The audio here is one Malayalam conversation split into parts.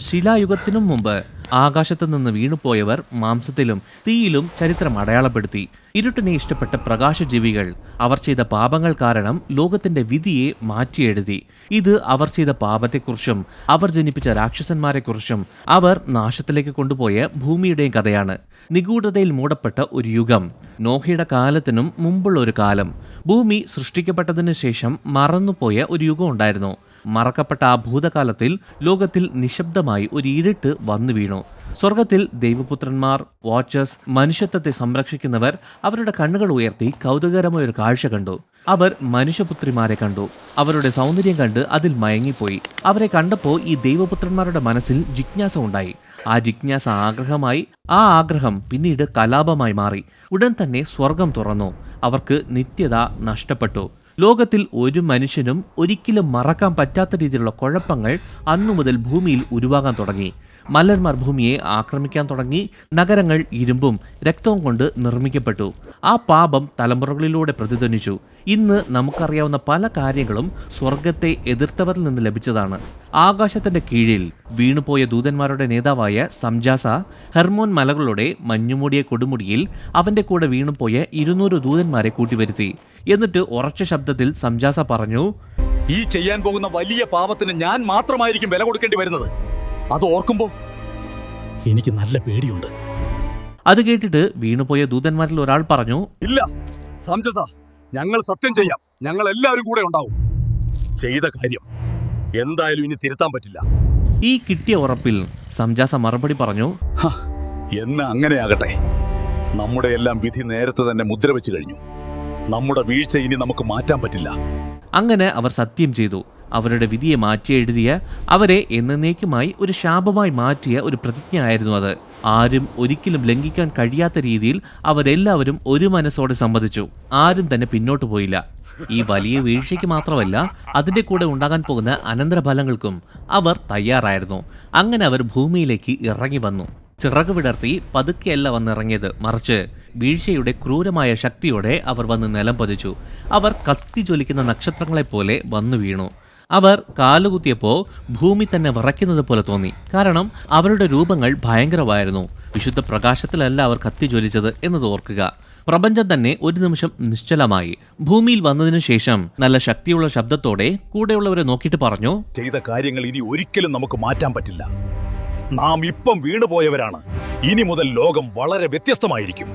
ശിലായുഗത്തിനും മുമ്പ് ആകാശത്തു നിന്ന് വീണുപോയവർ മാംസത്തിലും തീയിലും ചരിത്രം അടയാളപ്പെടുത്തി. ഇരുട്ടിനെ ഇഷ്ടപ്പെട്ട പ്രകാശജീവികൾ അവർ ചെയ്ത പാപങ്ങൾ കാരണം ലോകത്തിന്റെ വിധിയെ മാറ്റിയെഴുതി. ഇത് അവർ ചെയ്ത പാപത്തെക്കുറിച്ചും അവർ ജനിപ്പിച്ച രാക്ഷസന്മാരെക്കുറിച്ചും അവർ നാശത്തിലേക്ക് കൊണ്ടുപോയ ഭൂമിയുടെയും കഥയാണ്. നിഗൂഢതയിൽ മൂടപ്പെട്ട ഒരു യുഗം, നോഹയുടെ കാലത്തിനും മുമ്പുള്ള ഒരു കാലം. ഭൂമി സൃഷ്ടിക്കപ്പെട്ടതിനു ശേഷം മറന്നുപോയ ഒരു യുഗം ഉണ്ടായിരുന്നു. മറക്കപ്പെട്ട ആ ഭൂതകാലത്തിൽ ലോകത്തിൽ നിശബ്ദമായി ഒരു ഇരുട്ട് വന്നു വീണു. സ്വർഗത്തിൽ ദൈവപുത്രന്മാർ, വാച്ചേഴ്സ്, മനുഷ്യത്വത്തെ സംരക്ഷിക്കുന്നവർ അവരുടെ കണ്ണുകൾ ഉയർത്തി കൗതുകകരമായ ഒരു കാഴ്ച കണ്ടു. അവർ മനുഷ്യപുത്രിമാരെ കണ്ടു. അവരുടെ സൗന്ദര്യം കണ്ട് അതിൽ മയങ്ങിപ്പോയി. അവരെ കണ്ടപ്പോൾ ഈ ദൈവപുത്രന്മാരുടെ മനസ്സിൽ ജിജ്ഞാസ ഉണ്ടായി. ആ ജിജ്ഞാസ ആഗ്രഹമായി. ആ ആഗ്രഹം പിന്നീട് കലാപമായി മാറി. ഉടൻ തന്നെ സ്വർഗം തുറന്നു. അവർക്ക് നിത്യത നഷ്ടപ്പെട്ടു. ലോകത്തിൽ ഒരു മനുഷ്യനും ഒരിക്കലും മറക്കാൻ പറ്റാത്ത രീതിയിലുള്ള കുഴപ്പങ്ങൾ അന്നു മുതൽ ഭൂമിയിൽ ഉരുവാകാൻ തുടങ്ങി. മല്ലന്മാർ ഭൂമിയെ ആക്രമിക്കാൻ തുടങ്ങി. നഗരങ്ങൾ ഇരുമ്പും രക്തവും കൊണ്ട് നിർമ്മിക്കപ്പെട്ടു. ആ പാപം തലമുറകളിലൂടെ പ്രതിധ്വനിച്ചു. ഇന്ന് നമുക്കറിയാവുന്ന പല കാര്യങ്ങളും സ്വർഗത്തെ എതിർത്തവരിൽ നിന്ന് ലഭിച്ചതാണ്. ആകാശത്തിന്റെ കീഴിൽ വീണുപോയ ദൂതന്മാരുടെ നേതാവായ സംജാസ ഹെർമോൻ മലകളുടെ മഞ്ഞുമൂടിയ കൊടുമുടിയിൽ അവന്റെ കൂടെ വീണുപോയ 200 ദൂതന്മാരെ കൂട്ടിവരുത്തി. എന്നിട്ട് ഉറച്ച ശബ്ദത്തിൽ സംജാസ പറഞ്ഞു, ഈ ചെയ്യാൻ പോകുന്ന വലിയ പാപത്തിന് ഞാൻ മാത്രമായിരിക്കും വില കൊടുക്കേണ്ടി വരുന്നത്. അത് ഓർക്കുമ്പോ എനിക്ക് നല്ല പേടിയുണ്ട്. അത് കേട്ടിട്ട് വീണുപോയ ദൂതന്മാരിൽ ഒരാൾ പറഞ്ഞു, ഇല്ല സംജസ, ഞങ്ങൾ സത്യം ചെയ്യാം. ഞങ്ങൾ എല്ലാവരും കൂടെ ഉണ്ടാവും. ചെയ്ത കാര്യം എന്തായാലും ഇനി തിരുത്താൻ പറ്റില്ല. ഈ കിട്ടിയ ഉറപ്പിൽ സംജാസ മറുപടി പറഞ്ഞു, എന്ന് അങ്ങനെയാകട്ടെ. നമ്മുടെ എല്ലാം വിധി നേരത്തെ തന്നെ മുദ്ര വെച്ച് കഴിഞ്ഞു. നമ്മുടെ വീഴ്ച ഇനി നമുക്ക് മാറ്റാൻ പറ്റില്ല. അങ്ങനെ അവർ സത്യം ചെയ്തു. അവരുടെ വിധിയെ മാറ്റി എഴുതിയ, അവരെ എന്നേക്കുമായി ഒരു ശാപമായി മാറ്റിയ ഒരു പ്രതിജ്ഞയായിരുന്നു അത്. ആരും ഒരിക്കലും ലംഘിക്കാൻ കഴിയാത്ത രീതിയിൽ അവരെല്ലാവരും ഒരു മനസ്സോടെ സമ്മതിച്ചു. ആരും തന്നെ പിന്നോട്ട് പോയില്ല. ഈ വലിയ വീഴ്ചയ്ക്ക് മാത്രമല്ല, അതിന്റെ കൂടെ ഉണ്ടാകാൻ പോകുന്ന അനന്തരഫലങ്ങൾക്കും അവർ തയ്യാറായിരുന്നു. അങ്ങനെ അവർ ഭൂമിയിലേക്ക് ഇറങ്ങി വന്നു. ചിറക് വിടർത്തി പതുക്കെയല്ല വന്നിറങ്ങിയത്, മറിച്ച് വീഴ്ചയുടെ ക്രൂരമായ ശക്തിയോടെ അവർ വന്ന് നിലം പതിച്ചു. അവർ കത്തി ജ്വലിക്കുന്ന നക്ഷത്രങ്ങളെപ്പോലെ വന്നു വീണു. അവർ കാലുകുത്തിയപ്പോൾ ഭൂമി തന്നെ വിറയ്ക്കുന്നത് പോലെ തോന്നി. കാരണം അവരുടെ രൂപങ്ങൾ ഭയങ്കരമായിരുന്നു. വിശുദ്ധ പ്രകാശത്തിലല്ല അവർ കത്തി ജ്വലിച്ചത് എന്നത് ഓർക്കുക. പ്രപഞ്ചം തന്നെ ഒരു നിമിഷം നിശ്ചലമായി. ഭൂമിയിൽ വന്നതിനു ശേഷം നല്ല ശക്തിയുള്ള ശബ്ദത്തോടെ കൂടെയുള്ളവരെ നോക്കിയിട്ട് പറഞ്ഞു, ചെയ്ത കാര്യങ്ങൾ ഇനി ഒരിക്കലും നമുക്ക് മാറ്റാൻ പറ്റില്ല. നാം ഇപ്പം വീണുപോയവരാണ്. ഇനി മുതൽ ലോകം വളരെ വ്യത്യസ്തമായിരിക്കും.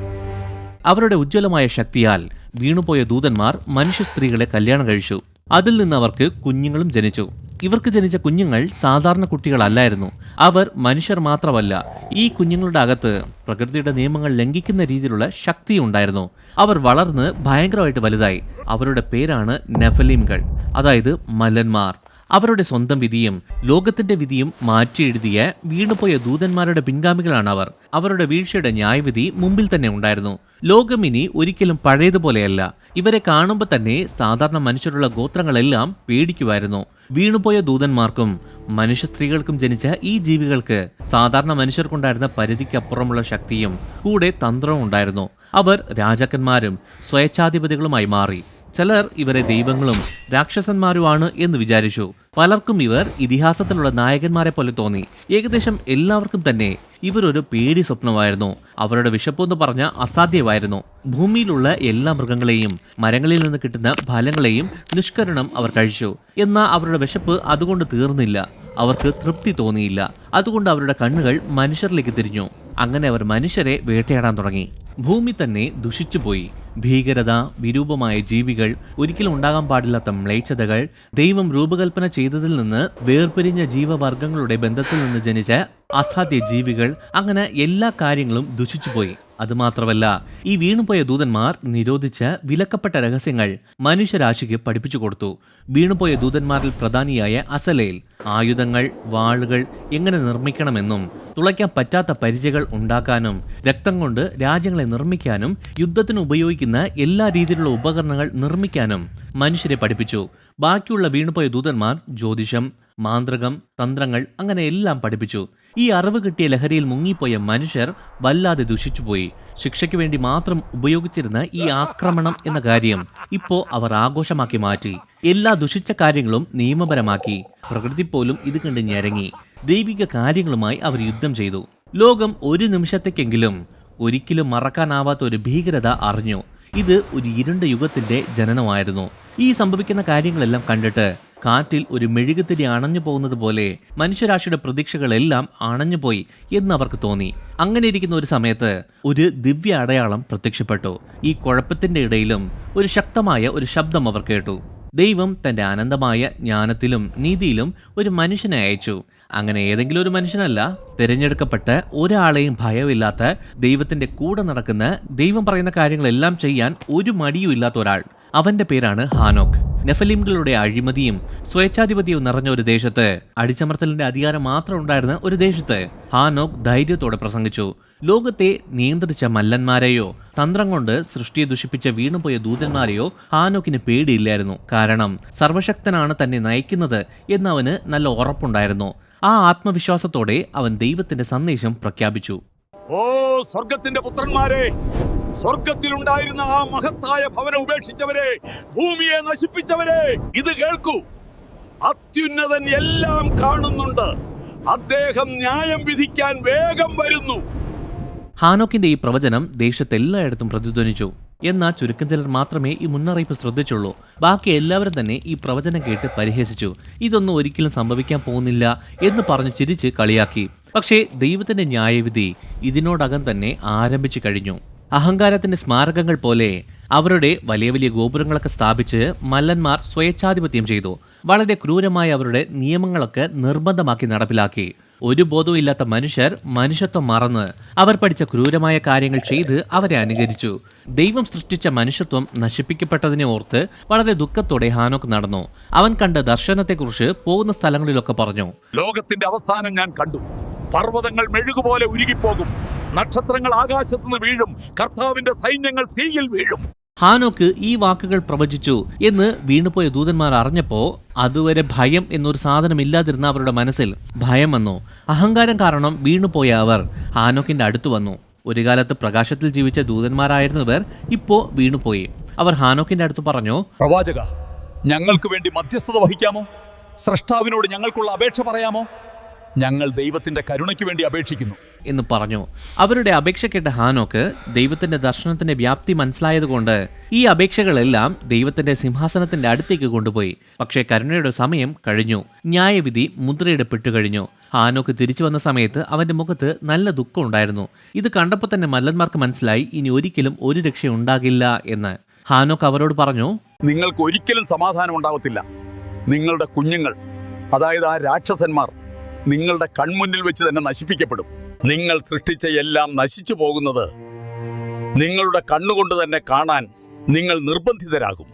അവരുടെ ഉജ്ജ്വലമായ ശക്തിയാൽ വീണുപോയ ദൂതന്മാർ മനുഷ്യ സ്ത്രീകളെ കല്യാണം കഴിച്ചു. അതിൽ നിന്ന് അവർക്ക് കുഞ്ഞുങ്ങളും ജനിച്ചു. ഇവർക്ക് ജനിച്ച കുഞ്ഞുങ്ങൾ സാധാരണ കുട്ടികളല്ലായിരുന്നു. അവർ മനുഷ്യർ മാത്രമല്ല, ഈ കുഞ്ഞുങ്ങളുടെ അകത്ത് പ്രകൃതിയുടെ നിയമങ്ങൾ ലംഘിക്കുന്ന രീതിയിലുള്ള ശക്തി ഉണ്ടായിരുന്നു. അവർ വളർന്ന് ഭയങ്കരമായിട്ട് വലുതായി. അവരുടെ പേരാണ് നെഫലീംകൾ, അതായത് മല്ലന്മാർ. അവരുടെ സ്വന്തം വിധിയും ലോകത്തിന്റെ വിധിയും മാറ്റി എഴുതിയ വീണുപോയ ദൂതന്മാരുടെ പിൻഗാമികളാണ് അവർ. അവരുടെ വീഴ്ചയുടെ ന്യായവിധി മുമ്പിൽ തന്നെ ഉണ്ടായിരുന്നു. ലോകം ഇനി ഒരിക്കലും പഴയതുപോലെയല്ല. ഇവരെ കാണുമ്പോൾ തന്നെ സാധാരണ മനുഷ്യരുള്ള ഗോത്രങ്ങളെല്ലാം പേടിക്കുമായിരുന്നു. വീണുപോയ ദൂതന്മാർക്കും മനുഷ്യ സ്ത്രീകൾക്കും ജനിച്ച ഈ ജീവികൾക്ക് സാധാരണ മനുഷ്യർക്കുണ്ടായിരുന്ന പരിധിക്കപ്പുറമുള്ള ശക്തിയും കൂടെ തന്ത്രവും ഉണ്ടായിരുന്നു. അവർ രാജാക്കന്മാരും സ്വേച്ഛാധിപതികളുമായി മാറി. ചിലർ ഇവരെ ദൈവങ്ങളും രാക്ഷസന്മാരുമാണ് എന്ന് വിചാരിച്ചു. പലർക്കും ഇവർ ഇതിഹാസത്തിലുള്ള നായകന്മാരെ പോലെ തോന്നി. ഏകദേശം എല്ലാവർക്കും തന്നെ ഇവരൊരു പേടി സ്വപ്നമായിരുന്നു. അവരുടെ വിശപ്പെന്ന് പറഞ്ഞ അസാധ്യമായിരുന്നു. ഭൂമിയിലുള്ള എല്ലാ മൃഗങ്ങളെയും മരങ്ങളിൽ നിന്ന് കിട്ടുന്ന ഫലങ്ങളെയും നിഷ്കരണം അവർ കഴിച്ചു. എന്നാൽ അവരുടെ വിശപ്പ് അതുകൊണ്ട് തീർന്നില്ല. അവർക്ക് തൃപ്തി തോന്നിയില്ല. അതുകൊണ്ട് അവരുടെ കണ്ണുകൾ മനുഷ്യരിലേക്ക് തിരിഞ്ഞു. അങ്ങനെ അവർ മനുഷ്യരെ വേട്ടയാടാൻ തുടങ്ങി. ഭൂമി തന്നെ ദുഷിച്ചുപോയി. ഭീകരത, വിരൂപമായ ജീവികൾ, ഒരിക്കലും ഉണ്ടാകാൻ പാടില്ലാത്ത മ്ലേച്ഛതകൾ, ദൈവം രൂപകൽപ്പന ചെയ്തതിൽ നിന്ന് വേർപിരിഞ്ഞ ജീവവർഗങ്ങളുടെ ബന്ധത്തിൽ നിന്ന് ജനിച്ച അസാധ്യ ജീവികൾ, അങ്ങനെ എല്ലാ കാര്യങ്ങളും ദുഷിച്ചുപോയി. അതുമാത്രമല്ല, ഈ വീണുപോയ ദൂതന്മാർ നിരോധിച്ച വിലക്കപ്പെട്ട രഹസ്യങ്ങൾ മനുഷ്യരാശിക്ക് പഠിപ്പിച്ചു കൊടുത്തു. വീണുപോയ ദൂതന്മാരിൽ പ്രധാനിയായ അസലേൽ ആയുധങ്ങൾ, വാളുകൾ എങ്ങനെ നിർമ്മിക്കണമെന്നും തുളയ്ക്കാൻ പറ്റാത്ത പരിചയകൾ ഉണ്ടാക്കാനും രക്തം കൊണ്ട് രാജ്യങ്ങളെ നിർമ്മിക്കാനും യുദ്ധത്തിന് ഉപയോഗിക്കുന്ന എല്ലാ രീതിയിലുള്ള ഉപകരണങ്ങൾ നിർമ്മിക്കാനും മനുഷ്യരെ പഠിപ്പിച്ചു. ബാക്കിയുള്ള വീണുപോയ ദൂതന്മാർ ജ്യോതിഷം, മാന്ത്രികം, തന്ത്രങ്ങൾ അങ്ങനെ എല്ലാം പഠിപ്പിച്ചു. ഈ അറിവ് കിട്ടിയ ലഹരിയിൽ മുങ്ങിപ്പോയ മനുഷ്യർ വല്ലാതെ ദുഷിച്ചുപോയി. ശിക്ഷയ്ക്ക് വേണ്ടി മാത്രം ഉപയോഗിച്ചിരുന്ന ഈ ആക്രമണം എന്ന കാര്യം ഇപ്പോ അവർ ആഘോഷമാക്കി മാറ്റി. എല്ലാ ദുഷിച്ച കാര്യങ്ങളും നിയമപരമാക്കി. പ്രകൃതി പോലും ഇത് കണ്ട് ഞരങ്ങി. ദൈവിക കാര്യങ്ങളുമായി അവർ യുദ്ധം ചെയ്തു. ലോകം ഒരു നിമിഷത്തേക്കെങ്കിലും ഒരിക്കലും മറക്കാനാവാത്ത ഒരു ഭീകരത അറിഞ്ഞു. ഇത് ഒരു ഇരുണ്ട യുഗത്തിന്റെ ജനനമായിരുന്നു. ഈ സംഭവിക്കുന്ന കാര്യങ്ങളെല്ലാം കണ്ടിട്ട് കാറ്റിൽ ഒരു മെഴുകുതിരി അണഞ്ഞു പോകുന്നത് പോലെ മനുഷ്യരാശിയുടെ പ്രതീക്ഷകളെല്ലാം അണഞ്ഞുപോയി എന്ന് അവർക്ക് തോന്നി. അങ്ങനെ ഇരിക്കുന്ന ഒരു സമയത്ത് ഒരു ദിവ്യ അടയാളം പ്രത്യക്ഷപ്പെട്ടു. ഈ കുഴപ്പത്തിന്റെ ഇടയിലും ഒരു ശക്തമായ ഒരു ശബ്ദം അവർ കേട്ടു. ദൈവം തന്റെ അനന്തമായ ജ്ഞാനത്തിലും നീതിയിലും ഒരു മനുഷ്യനെ അയച്ചു. അങ്ങനെ ഏതെങ്കിലും ഒരു മനുഷ്യനല്ല, തിരഞ്ഞെടുക്കപ്പെട്ട് ഒരാളെയും ഭയമില്ലാത്ത, ദൈവത്തിന്റെ കൂടെ നടക്കുന്ന, ദൈവം പറയുന്ന കാര്യങ്ങളെല്ലാം ചെയ്യാൻ ഒരു മടിയും ഇല്ലാത്ത ഒരാൾ. അവന്റെ പേരാണ് ഹാനോക്ക്. നെഫലീംകളുടെ അഴിമതിയും സ്വേച്ഛാധിപത്യവും നിറഞ്ഞ ഒരു ദേശത്ത്, അടിച്ചമർത്തലിന്റെ അധികാരം മാത്രം ഉണ്ടായിരുന്ന ഒരു ദേശത്ത് ഹാനോക്ക് ധൈര്യത്തോടെ പ്രസംഗിച്ചു. ലോകത്തെ നിയന്ത്രിച്ച മല്ലന്മാരെയോ തന്ത്രം കൊണ്ട് സൃഷ്ടിയെ ദുഷിപ്പിച്ച വീണുപോയ ദൂതന്മാരെയോ ഹാനോക്കിന് പേടിയില്ലായിരുന്നു. കാരണം സർവശക്തനാണ് തന്നെ നയിക്കുന്നത് എന്നവന് നല്ല ഉറപ്പുണ്ടായിരുന്നു. ആ ആത്മവിശ്വാസത്തോടെ അവൻ ദൈവത്തിന്റെ സന്ദേശം പ്രഖ്യാപിച്ചു. ഓ സ്വർഗത്തിന്റെ പുത്രന്മാരെ, സ്വർഗത്തിലുണ്ടായിരുന്ന ആ മഹത്തായ ഭവനം ഉപേക്ഷിച്ചവരെ, ഭൂമിയെ നശിപ്പിച്ചവരെ, ഇത് കേൾക്കൂ. അത്യുന്നതൻ എല്ലാം കാണുന്നുണ്ട്. അദ്ദേഹം ന്യായം വിധിക്കാൻ വേഗം വരുന്നു. ഹാനോക്കിന്റെ ഈ പ്രവചനം ദേശത്തെല്ലായിടത്തും പ്രതിധ്വനിച്ചു. എന്നാൽ ചുരുക്കം ചിലർ മാത്രമേ ഈ മുന്നറിയിപ്പ് ശ്രദ്ധിച്ചുള്ളൂ. ബാക്കി എല്ലാവരും തന്നെ ഈ പ്രവചനം കേട്ട് പരിഹസിച്ചു. ഇതൊന്നും ഒരിക്കലും സംഭവിക്കാൻ പോകുന്നില്ല എന്ന് പറഞ്ഞു ചിരിച്ച് കളിയാക്കി. പക്ഷേ ദൈവത്തിന്റെ ന്യായവിധി ഇതിനോടകം തന്നെ ആരംഭിച്ചു കഴിഞ്ഞു. അഹങ്കാരത്തിന്റെ സ്മാരകങ്ങൾ പോലെ അവരുടെ വലിയ വലിയ ഗോപുരങ്ങളൊക്കെ സ്ഥാപിച്ച് മല്ലന്മാർ സ്വേച്ഛാധിപത്യം ചെയ്തു. വളരെ ക്രൂരമായ അവരുടെ നിയമങ്ങളൊക്കെ നിർബന്ധമാക്കി നടപ്പിലാക്കി. ഒരു ബോധവും ഇല്ലാത്ത മനുഷ്യർ മനുഷ്യത്വം മറന്ന് അവർ പഠിച്ച ക്രൂരമായ കാര്യങ്ങൾ ചെയ്ത് അവരെ അനുകരിച്ചു. ദൈവം സൃഷ്ടിച്ച മനുഷ്യത്വം നശിപ്പിക്കപ്പെട്ടതിനെ ഓർത്ത് വളരെ ദുഃഖത്തോടെ ഹാനോക്ക് നടന്നു. അവൻ കണ്ട ദർശനത്തെക്കുറിച്ച് പോകുന്ന സ്ഥലങ്ങളിലൊക്കെ പറഞ്ഞു. ലോകത്തിന്റെ അവസാനം ഞാൻ കണ്ടു. പർവ്വതങ്ങൾ മെഴുകുപോലെ ഉരുകിപ്പോകും. നക്ഷത്രങ്ങൾ ആകാശത്തുനിന്ന് വീഴും. കർത്താവിന്റെ സൈന്യങ്ങൾ തീയിൽ വീഴും. ഹാനോക്ക് ഈ വാക്കുകൾ പ്രവചിച്ചു എന്ന് വീണുപോയ ദൂതന്മാർ അറിഞ്ഞപ്പോ അതുവരെ ഭയം എന്നൊരു സാധനം ഇല്ലാതിരുന്ന അവരുടെ മനസ്സിൽ ഭയം വന്നു. അഹങ്കാരം കാരണം വീണുപോയ അവർ ഹാനോക്കിന്റെ അടുത്ത് വന്നു. ഒരു കാലത്ത് പ്രകാശത്തിൽ ജീവിച്ച ദൂതന്മാരായിരുന്നവർ ഇപ്പോ വീണുപോയി. അവർ ഹാനോക്കിന്റെ അടുത്ത് പറഞ്ഞു, പ്രവാചക, ഞങ്ങൾക്ക് വേണ്ടി മധ്യസ്ഥത വഹിക്കാമോ? സ്രഷ്ടാവിനോട് ഞങ്ങൾക്കുള്ള അപേക്ഷ പറയാമോ? ഞങ്ങൾ ദൈവത്തിന്റെ കരുണയ്ക്ക് വേണ്ടി അപേക്ഷിക്കുന്നു എന്ന് പറഞ്ഞു. അവരുടെ അപേക്ഷ കേട്ട ഹാനോക്ക് ദൈവത്തിന്റെ ദർശനത്തിന്റെ വ്യാപ്തി മനസ്സിലായതുകൊണ്ട് ഈ അപേക്ഷകളെല്ലാം ദൈവത്തിന്റെ സിംഹാസനത്തിന്റെ അടുത്തേക്ക് കൊണ്ടുപോയി. പക്ഷേ കരുണയുടെ സമയം കഴിഞ്ഞു. ന്യായവിധി മുദ്രയിടപ്പെട്ടു കഴിഞ്ഞു. ഹാനോക്ക് തിരിച്ചു വന്ന സമയത്ത് അവന്റെ മുഖത്ത് നല്ല ദുഃഖം ഉണ്ടായിരുന്നു. ഇത് കണ്ടപ്പോൾ തന്നെ മല്ലന്മാർക്ക് മനസ്സിലായി ഇനി ഒരിക്കലും ഒരു രക്ഷ ഉണ്ടാകില്ല എന്ന്. ഹാനോക്ക് അവരോട് പറഞ്ഞു, നിങ്ങൾക്ക് ഒരിക്കലും സമാധാനം ഉണ്ടാകത്തില്ല. നിങ്ങളുടെ കുഞ്ഞുങ്ങൾ, അതായത് ആ രാക്ഷസന്മാർ, നിങ്ങളുടെ കൺമുന്നിൽ വെച്ച് തന്നെ നശിപ്പിക്കപ്പെടും. നിങ്ങൾ സൃഷ്ടിച്ച എല്ലാം നശിച്ചു പോകുന്നത് നിങ്ങളുടെ കണ്ണുകൊണ്ട് തന്നെ കാണാൻ നിങ്ങൾ നിർബന്ധിതരാകും.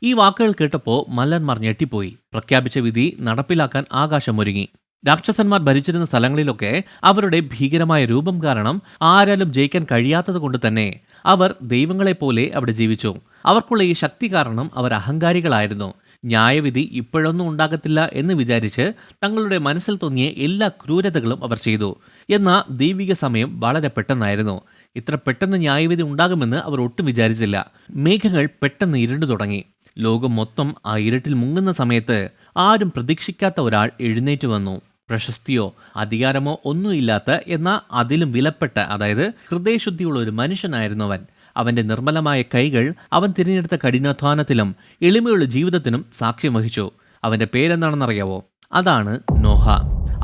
ഈ വാക്കുകൾ കേട്ടപ്പോൾ മല്ലന്മാർ ഞെട്ടിപ്പോയി. പ്രഖ്യാപിച്ച വിധി നടപ്പിലാക്കാൻ ആകാശമൊരുങ്ങി. രാക്ഷസന്മാർ ഭരിച്ചിരുന്ന സ്ഥലങ്ങളിലൊക്കെ അവരുടെ ഭീകരമായ രൂപം കാരണം ആരാലും ജയിക്കാൻ കഴിയാത്തത് കൊണ്ട് തന്നെ അവർ ദൈവങ്ങളെപ്പോലെ അവിടെ ജീവിച്ചു. അവർക്കുള്ള ഈ ശക്തി കാരണം അവർ അഹങ്കാരികളായിരുന്നു. ന്യായവിധി ഇപ്പോഴൊന്നും ഉണ്ടാകത്തില്ല എന്ന് വിചാരിച്ച് തങ്ങളുടെ മനസ്സിൽ തോന്നിയ എല്ലാ ക്രൂരതകളും അവർ ചെയ്തു. എന്നാൽ ദൈവിക സമയം വളരെ പെട്ടെന്നായിരുന്നു. ഇത്ര പെട്ടെന്ന് ന്യായവിധി ഉണ്ടാകുമെന്ന് അവർ ഒട്ടും വിചാരിച്ചില്ല. മേഘങ്ങൾ പെട്ടെന്ന് ഇരുണ്ടു തുടങ്ങി. ലോകം മൊത്തം ആ ഇരുട്ടിൽ മുങ്ങുന്ന സമയത്ത് ആരും പ്രതീക്ഷിക്കാത്ത ഒരാൾ എഴുന്നേറ്റ് വന്നു. പ്രശസ്തിയോ അധികാരമോ ഒന്നുമില്ലാത്ത, എന്നാൽ അതിലും വിലപ്പെട്ട, അതായത് ഹൃദയശുദ്ധിയുള്ള ഒരു മനുഷ്യനായിരുന്നു അവൻ. അവന്റെ നിർമ്മലമായ കൈകൾ അവൻ തിരഞ്ഞെടുത്ത കഠിനാധ്വാനത്തിലും എളിമയുള്ള ജീവിതത്തിനും സാക്ഷ്യം വഹിച്ചു. അവന്റെ പേരെന്താണെന്നറിയാവോ? അതാണ് നോഹ.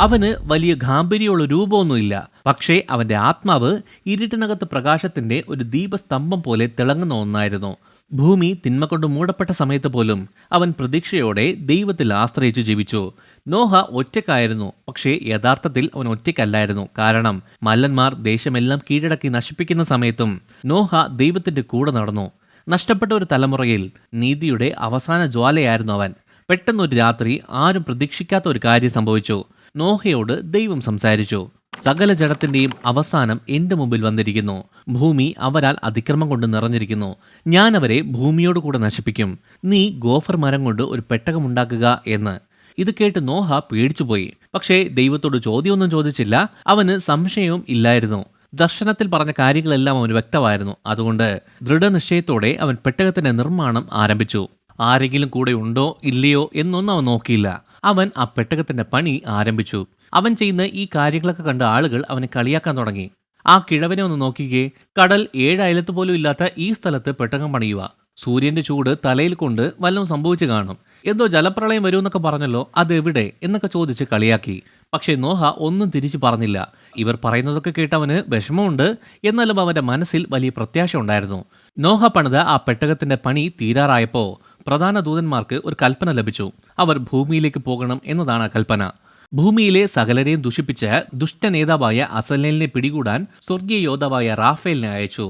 അവന് വലിയ ഗാംഭീര്യമുള്ള രൂപമൊന്നുമില്ല. പക്ഷേ അവന്റെ ആത്മാവ് ഇരുട്ടിനകത്ത് പ്രകാശത്തിന്റെ ഒരു ദീപസ്തംഭം പോലെ തിളങ്ങുന്ന ഒന്നായിരുന്നു. ഭൂമി തിന്മ കൊണ്ട് മൂടപ്പെട്ട സമയത്ത് പോലും അവൻ പ്രതീക്ഷയോടെ ദൈവത്തിൽ ആശ്രയിച്ചു ജീവിച്ചു. നോഹ ഒറ്റയ്ക്കായിരുന്നു. പക്ഷേ യഥാർത്ഥത്തിൽ അവൻ ഒറ്റയ്ക്കല്ലായിരുന്നു. കാരണം മല്ലന്മാർ ദേശമെല്ലാം കീഴടക്കി നശിപ്പിക്കുന്ന സമയത്തും നോഹ ദൈവത്തിന്റെ കൂടെ നടന്നു. നഷ്ടപ്പെട്ട ഒരു തലമുറയിൽ നീതിയുടെ അവസാന ജ്വാലയായിരുന്നു അവൻ. പെട്ടെന്നൊരു രാത്രി ആരും പ്രതീക്ഷിക്കാത്ത ഒരു കാര്യം സംഭവിച്ചു. നോഹയോട് ദൈവം സംസാരിച്ചു. സകല ജഡത്തിന്റെയും അവസാനം എന്റെ മുമ്പിൽ വന്നിരിക്കുന്നു. ഭൂമി അവരാൽ അതിക്രമം കൊണ്ട് നിറഞ്ഞിരിക്കുന്നു. ഞാൻ അവരെ ഭൂമിയോട് കൂടെ നശിപ്പിക്കും. നീ ഗോഫർ മരം കൊണ്ട് ഒരു പെട്ടകമുണ്ടാക്കുക എന്ന്. ഇത് കേട്ട് നോഹ പേടിച്ചുപോയി. പക്ഷേ ദൈവത്തോട് ചോദ്യമൊന്നും ചോദിച്ചില്ല. അവന് സംശയവും ഇല്ലായിരുന്നു. ദർശനത്തിൽ പറഞ്ഞ കാര്യങ്ങളെല്ലാം അവന് വ്യക്തമായിരുന്നു. അതുകൊണ്ട് ദൃഢനിശ്ചയത്തോടെ അവൻ പെട്ടകത്തിന്റെ നിർമ്മാണം ആരംഭിച്ചു. ആരെങ്കിലും കൂടെ ഉണ്ടോ ഇല്ലയോ എന്നൊന്നും അവൻ നോക്കിയില്ല. അവൻ ആ പെട്ടകത്തിന്റെ പണി ആരംഭിച്ചു. അവൻ ചെയ്യുന്ന ഈ കാര്യങ്ങളൊക്കെ കണ്ട ആളുകൾ അവനെ കളിയാക്കാൻ തുടങ്ങി. ആ കിഴവനെ ഒന്ന് നോക്കിക്കേ, കടൽ 7 അയലത്ത് പോലും ഇല്ലാത്ത ഈ സ്ഥലത്ത് പെട്ടകം പണിയുക. സൂര്യന്റെ ചൂട് തലയിൽ കൊണ്ട് വല്ലതും സംഭവിച്ചു കാണും. എന്തോ ജലപ്രളയം വരുമെന്നൊക്കെ പറഞ്ഞല്ലോ, അതെവിടെ എന്നൊക്കെ ചോദിച്ച് കളിയാക്കി. പക്ഷേ നോഹ ഒന്നും തിരിച്ചു പറഞ്ഞില്ല. ഇവർ പറയുന്നതൊക്കെ കേട്ടവന് വിഷമമുണ്ട്. എന്നാലും അവന്റെ മനസ്സിൽ വലിയ പ്രത്യാശ ഉണ്ടായിരുന്നു. നോഹ പണിത ആ പെട്ടകത്തിന്റെ പണി തീരാറായപ്പോ പ്രധാന ദൂതന്മാർക്ക് ഒരു കൽപ്പന ലഭിച്ചു. അവർ ഭൂമിയിലേക്ക് പോകണം എന്നതാണ് ആ കൽപ്പന. ഭൂമിയിലെ സകലരെയും ദുഷിപ്പിച്ച ദുഷ്ടനേതാവായ അസലേലിനെ പിടികൂടാൻ സ്വർഗീയ യോദ്ധാവായ റാഫേലിനെ അയച്ചു.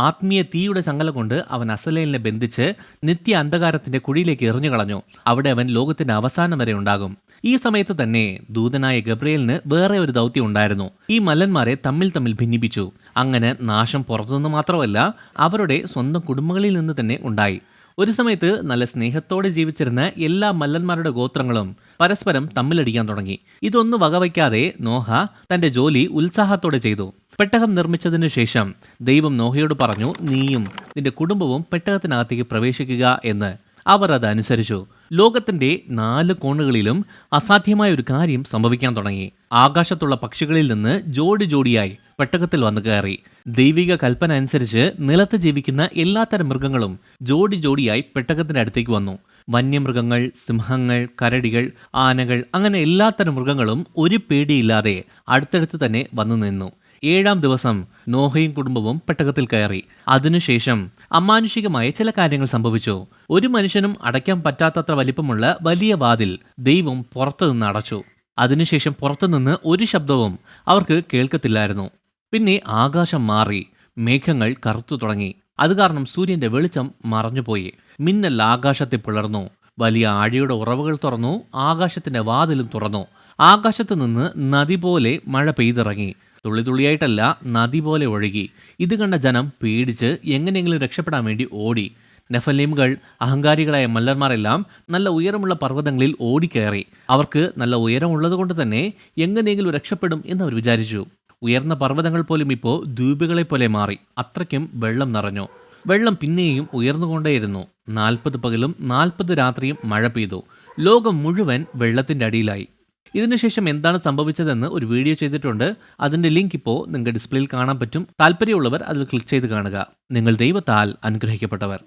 ആത്മീയ തീയുടെ ചങ്ങല കൊണ്ട് അവൻ അസലേലിനെ ബന്ധിച്ച് നിത്യ അന്ധകാരത്തിന്റെ കുഴിയിലേക്ക് എറിഞ്ഞു കളഞ്ഞു. അവിടെ അവൻ ലോകത്തിന്റെ അവസാനം വരെ ഉണ്ടാകും. ഈ സമയത്ത് തന്നെ ദൂതനായ ഗബ്രിയേലിന് വേറെ ഒരു ദൗത്യം ഉണ്ടായിരുന്നു. ഈ മല്ലന്മാരെ തമ്മിൽ ഭിന്നിപ്പിച്ചു. അങ്ങനെ നാശം പുറത്തുനിന്ന് മാത്രമല്ല, അവരുടെ സ്വന്തം കുടുംബങ്ങളിൽ നിന്ന് തന്നെ ഉണ്ടായി. ഒരു സമയത്ത് നല്ല സ്നേഹത്തോടെ ജീവിച്ചിരുന്ന എല്ലാ മല്ലന്മാരുടെ ഗോത്രങ്ങളും പരസ്പരം തമ്മിലടിക്കാൻ തുടങ്ങി. ഇതൊന്നും വകവയ്ക്കാതെ നോഹ തന്റെ ജോലി ഉത്സാഹത്തോടെ ചെയ്തു. പെട്ടകം നിർമ്മിച്ചതിനു ശേഷം ദൈവം നോഹയോട് പറഞ്ഞു, നീയും നിന്റെ കുടുംബവും പെട്ടകത്തിനകത്തേക്ക് പ്രവേശിക്കുക എന്ന്. അവർ അത് അനുസരിച്ചു. ലോകത്തിന്റെ 4 കോണുകളിലും അസാധ്യമായ ഒരു കാര്യം സംഭവിക്കാൻ തുടങ്ങി. ആകാശത്തുള്ള പക്ഷികളിൽ നിന്ന് ജോഡി ജോഡിയായി പെട്ടകത്തിൽ വന്നു കയറി. ദൈവിക കൽപ്പന അനുസരിച്ച് നിലത്ത് ജീവിക്കുന്ന എല്ലാത്തരം മൃഗങ്ങളും ജോഡി ജോഡിയായി പെട്ടകത്തിന്റെ അടുത്തേക്ക് വന്നു. വന്യമൃഗങ്ങൾ, സിംഹങ്ങൾ, കരടികൾ, ആനകൾ, അങ്ങനെ എല്ലാത്തരം മൃഗങ്ങളും ഒരു പേടിയില്ലാതെ അടുത്തടുത്ത് തന്നെ വന്നു നിന്നു. 7-ാം ദിവസം നോഹയും കുടുംബവും പെട്ടകത്തിൽ കയറി. അതിനുശേഷം അമാനുഷികമായ ചില കാര്യങ്ങൾ സംഭവിച്ചു. ഒരു മനുഷ്യനും അടയ്ക്കാൻ പറ്റാത്തത്ര വലിപ്പമുള്ള വലിയ വാതിൽ ദൈവം പുറത്തുനിന്ന് അടച്ചു. അതിനുശേഷം പുറത്തുനിന്ന് ഒരു ശബ്ദവും അവർക്ക് കേൾക്കത്തില്ലായിരുന്നു. പിന്നെ ആകാശം മാറി, മേഘങ്ങൾ കറുത്തു തുടങ്ങി. അത് കാരണം സൂര്യന്റെ വെളിച്ചം മറഞ്ഞുപോയി. മിന്നൽ ആകാശത്തെ പിളർന്നു. വലിയ ആഴിയുടെ ഉറവുകൾ തുറന്നു. ആകാശത്തിന്റെ വാതിലും തുറന്നു. ആകാശത്ത് നിന്ന് നദി പോലെ മഴ പെയ്തിറങ്ങി. തുള്ളി തുള്ളിയായിട്ടല്ല, നദി പോലെ ഒഴുകി. ഇത് കണ്ട ജനം പേടിച്ച് എങ്ങനെയെങ്കിലും രക്ഷപ്പെടാൻ വേണ്ടി ഓടി. നെഫലീമുകൾ, അഹങ്കാരികളായ മല്ലന്മാരെല്ലാം നല്ല ഉയരമുള്ള പർവ്വതങ്ങളിൽ ഓടിക്കയറി. അവർക്ക് നല്ല ഉയരമുള്ളത് കൊണ്ട് തന്നെ എങ്ങനെയെങ്കിലും രക്ഷപ്പെടും എന്നവർ വിചാരിച്ചു. ഉയർന്ന പർവ്വതങ്ങൾ പോലും ഇപ്പോൾ ദ്വീപുകളെ പോലെ മാറി. അത്രയ്ക്കും വെള്ളം നിറഞ്ഞു. വെള്ളം പിന്നെയും ഉയർന്നുകൊണ്ടേയിരുന്നു. 40 പകലും 40 രാത്രിയും മഴ പെയ്തു. ലോകം മുഴുവൻ വെള്ളത്തിന്റെ അടിയിലായി. ഇതിനുശേഷം എന്താണ് സംഭവിച്ചതെന്ന് ഒരു വീഡിയോ ചെയ്തിട്ടുണ്ട്. അതിന്റെ ലിങ്ക് ഇപ്പോൾ നിങ്ങൾക്ക് ഡിസ്പ്ലേയിൽ കാണാൻ പറ്റും. താല്പര്യമുള്ളവർ അതിൽ ക്ലിക്ക് ചെയ്ത് കാണുക. നിങ്ങൾ ദൈവത്താൽ അനുഗ്രഹിക്കപ്പെട്ടവർ.